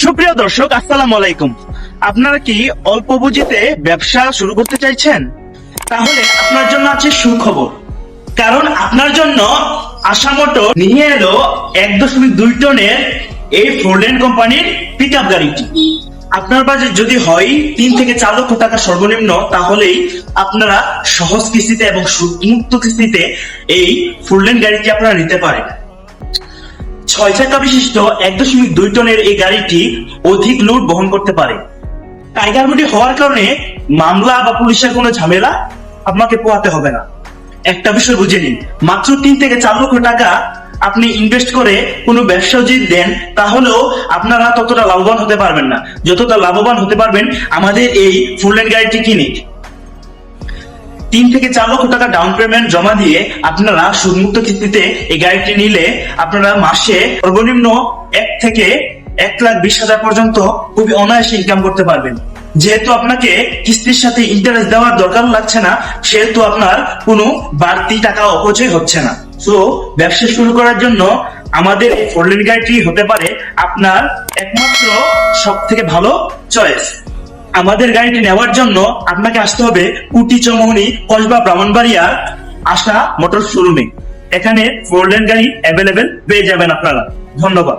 সুপ্রিয় দর্শক, আসসালামু আলাইকুম। আপনারা কি অল্প পুঁজিতে ব্যবসা শুরু করতে চাইছেন? তাহলে আপনার জন্য আছে সুখবর। কারণ আপনার জন্য আশা মোটর নিয়ে এলো 1.2 টনের এই ফোরল্যান্ড কোম্পানির পিকআপ গাড়িটি। আপনার বাজেট যদি হয় 3 থেকে 4 লক্ষ টাকা সর্বনিম্ন, তাহলেই আপনারা সহজ কিস্তিতে এবং সুদমুক্ত কিস্তিতে এই ফোরল্যান্ড গাড়িটি আপনারা নিতে পারেন। 6 চাকা বিশিষ্ট 1.2 টনের এই গাড়িটি অধিক লোড বহন করতে পারে। টাইগার বডি হওয়ার কারণে মামলা বা পুলিশের কোনো ঝামেলা আপনাকে পোহাতে হবে না। একটা বিষয় বুঝে নিন, মাত্র 3 থেকে 4 লক্ষ টাকা আপনি ইনভেস্ট করে কোনো ব্যবসা যদি দেন, তাহলেও আপনারা ততটা লাভবান হতে পারবেন না যতটা লাভবান হতে পারবেন আমাদের এই ফোরল্যান্ড গাড়িটি কিনে। 3 থেকে 4 লক্ষ টাকা ডাউন পেমেন্ট জমা দিয়ে আপনারা সুদমুক্ত কিস্তিতে এই গাড়িটি নিলে আপনারা মাসে সর্বনিম্ন 1 থেকে 1,20,000 পর্যন্ত খুবই অনায়াসে ইনকাম করতে পারবেন। যেহেতু আপনাকে কিস্তির সাথে ইন্টারেস্ট দেওয়ার দরকার লাগছে না, সেহেতু আপনার কোনো বাড়তি টাকা অপচয় হচ্ছে না। সো ব্যবসা শুরু করার জন্য আমাদের এই ফোরল্যান্ড গাড়িটি হতে পারে আপনার একমাত্র সব থেকে ভালো চয়েস। আমাদের গাড়িটি নেওয়ার জন্য আপনাকে আসতে হবে কুটি, চৌমুহনী, কসবা, ব্রাহ্মণবাড়িয়ার আশা মোটর শোরুমে। এখানে ফোরল্যান্ড গাড়ি অ্যাভেলেবেল পেয়ে যাবেন আপনারা। ধন্যবাদ।